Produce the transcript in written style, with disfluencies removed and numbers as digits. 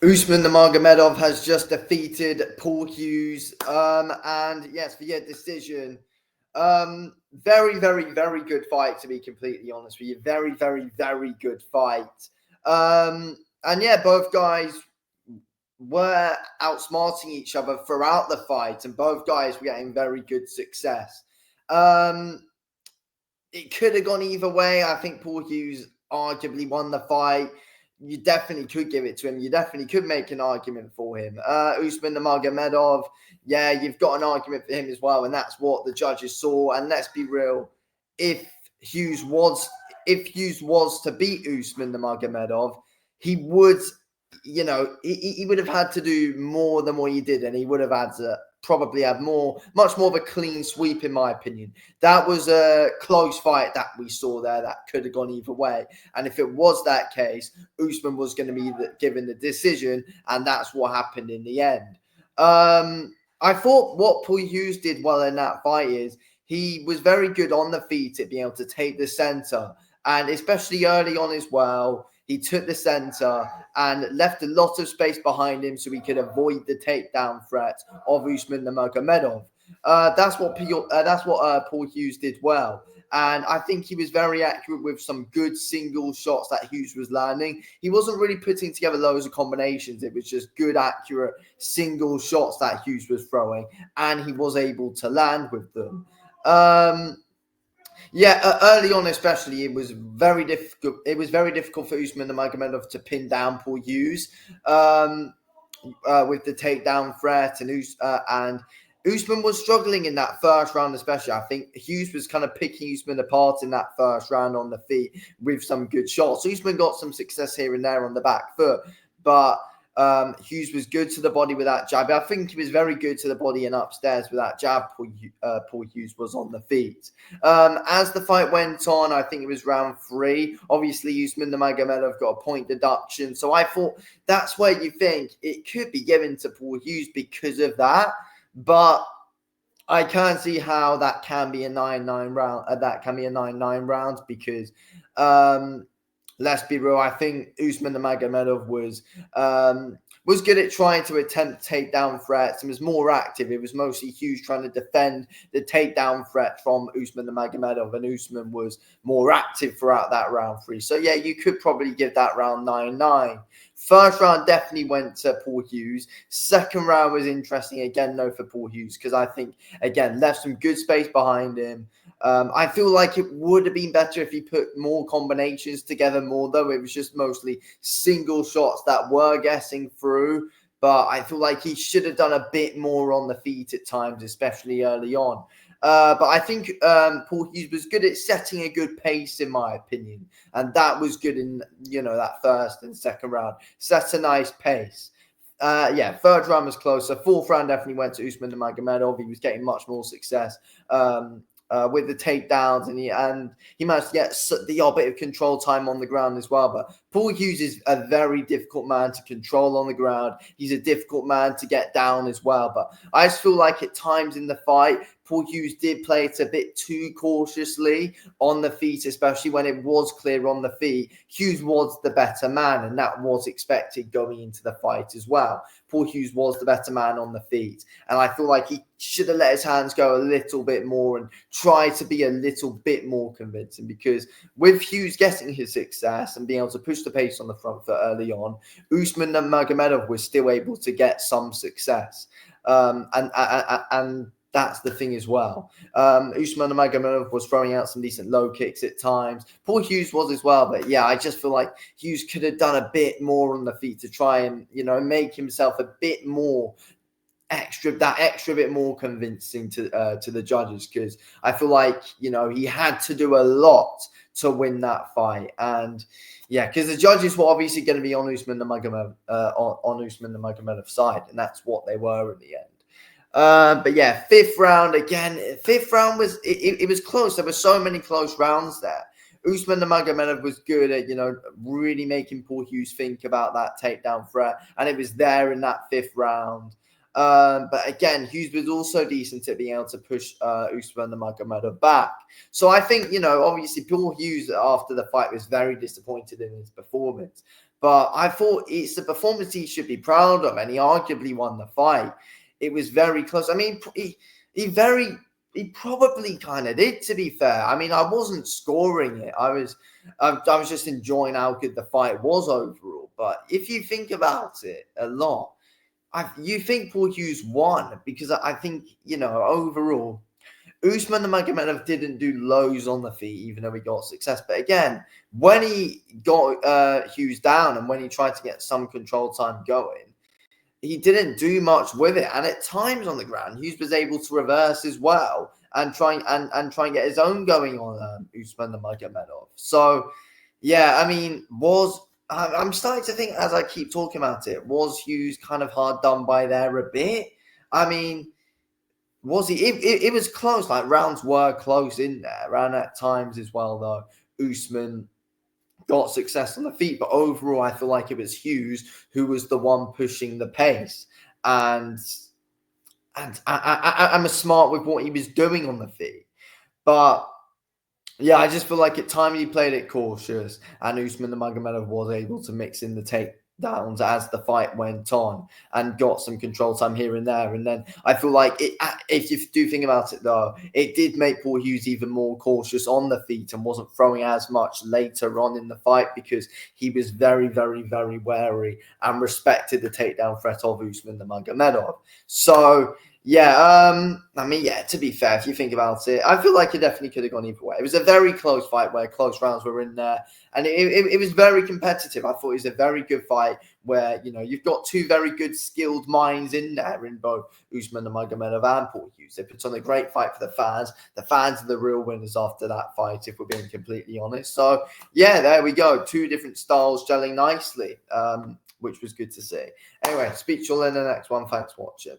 Usman Nurmagomedov has just defeated Paul Hughes. And yes, via decision. Very, very, very good fight, to be completely honest with you. Very, very, very good fight. And yeah, both guys were outsmarting each other throughout the fight, and both guys were getting very good success. Um, it could have gone either way. I think Paul Hughes arguably won the fight. You definitely could give it to him. You definitely could make an argument for him. Usman Nurmagomedov, yeah, you've got an argument for him as well, and that's what the judges saw. And let's be real, if Hughes was if Hughes was to beat Usman Nurmagomedov, he would, he would have had to do more than what he did, and he would have had to probably have much more of a clean sweep, in my opinion. That was a close fight that we saw there that could have gone either way. And if it was that case, Usman was going to be given the decision, and that's what happened in the end. I thought what Paul Hughes did well in that fight is he was very good on the feet at being able to take the center, and especially early on as well. He took the center and left a lot of space behind him so he could avoid the takedown threat of Usman Nurmagomedov. That's what Paul Hughes did well. And I think he was very accurate with some good single shots that Hughes was landing. He wasn't really putting together loads of combinations. It was just good, accurate single shots that Hughes was throwing, and he was able to land with them. Um, yeah, early on especially, it was very difficult. It was very difficult for Usman Nurmagomedov to pin down Paul Hughes. Um, with the takedown threat, and Usman was struggling in that first round, especially. I think Hughes was kind of picking Usman apart in that first round on the feet with some good shots. Usman got some success here and there on the back foot, but Hughes was good to the body with that jab. I think he was very good to the body and upstairs with that jab. Paul Hughes was on the feet. As the fight went on, I think it was round 3. Obviously, Usman Nurmagomedov got a point deduction, so I thought that's where you think it could be given to Paul Hughes because of that. But I can't see how that can be a 9-9 round. That can be a 9-9 round because let's be real. I think Usman Nurmagomedov was good at trying to attempt takedown threats and was more active. It was mostly Hughes trying to defend the takedown threat from Usman Nurmagomedov, and Usman was more active throughout that round 3. So yeah, you could probably give that round 9-9. First round definitely went to Paul Hughes. Second round was interesting again, though, for Paul Hughes, because I think, again, left some good space behind him. I feel like it would have been better if he put more combinations together more, though. It was just mostly single shots that were getting through. But I feel like he should have done a bit more on the feet at times, especially early on. But I think Paul Hughes was good at setting a good pace, in my opinion. And that was good in, that first and second round. Set a nice pace. Yeah, third round was closer. Fourth round definitely went to Usman Nurmagomedov. He was getting much more success with the takedowns, and he managed to get the odd bit of control time on the ground as well. But Paul Hughes is a very difficult man to control on the ground. He's a difficult man to get down as well. But I just feel like at times in the fight, Paul Hughes did play it a bit too cautiously on the feet, especially when it was clear on the feet. Hughes was the better man, and that was expected going into the fight as well. Paul Hughes was the better man on the feet, and I feel like he should have let his hands go a little bit more and try to be a little bit more convincing, because with Hughes getting his success and being able to push the pace on the front foot early on, Usman Nurmagomedov was still able to get some success. And that's the thing as well. Usman Nurmagomedov was throwing out some decent low kicks at times. Paul Hughes was as well, but yeah, I just feel like Hughes could have done a bit more on the feet to try and make himself a bit more extra bit more convincing to the judges, because I feel like he had to do a lot to win that fight. And yeah, because the judges were obviously going to be on Usman Nurmagomedov's side, and that's what they were in the end. But yeah, fifth round again. Fifth round was it was close. There were so many close rounds there. Usman Nurmagomedov was good at really making Paul Hughes think about that takedown threat, and it was there in that fifth round. But again, Hughes was also decent at being able to push Usman Nurmagomedov back. So I think, obviously Paul Hughes after the fight was very disappointed in his performance. But I thought it's the performance he should be proud of, and he arguably won the fight. It was very close. I mean, he probably kind of did, to be fair. I mean, I wasn't scoring it. I was just enjoying how good the fight was overall. But if you think about it a lot, you think Paul Hughes won because I think, overall, Usman Nurmagomedov didn't do loads on the feet, even though he got success. But again, when he got Hughes down and when he tried to get some control time going, he didn't do much with it. And at times on the ground, Hughes was able to reverse as well and try and get his own going on Usman Nurmagomedov. So, yeah, I mean, I'm starting to think as I keep talking about it, was Hughes kind of hard done by there a bit? I mean, was he? It was close. Like rounds were close in there, and at times as well. Though Usman got success on the feet, but overall, I feel like it was Hughes who was the one pushing the pace, and I'm smart with what he was doing on the feet, but. Yeah, I just feel like at times he played it cautious, and Usman Nurmagomedov was able to mix in the takedowns as the fight went on and got some control time here and there. And then I feel like if you do think about it, though, it did make Paul Hughes even more cautious on the feet and wasn't throwing as much later on in the fight because he was very, very, very wary and respected the takedown threat of Usman Nurmagomedov. So. Yeah, I mean, yeah, to be fair, if you think about it, I feel like it definitely could have gone either way. It was a very close fight where close rounds were in there, and it was very competitive. I thought it was a very good fight where, you've got two very good skilled minds in there in both Usman Nurmagomedov and Paul Hughes. They put on a great fight for the fans. The fans are the real winners after that fight, if we're being completely honest. So, yeah, there we go. Two different styles gelling nicely, which was good to see. Anyway, speak to you all in the next one. Thanks for watching.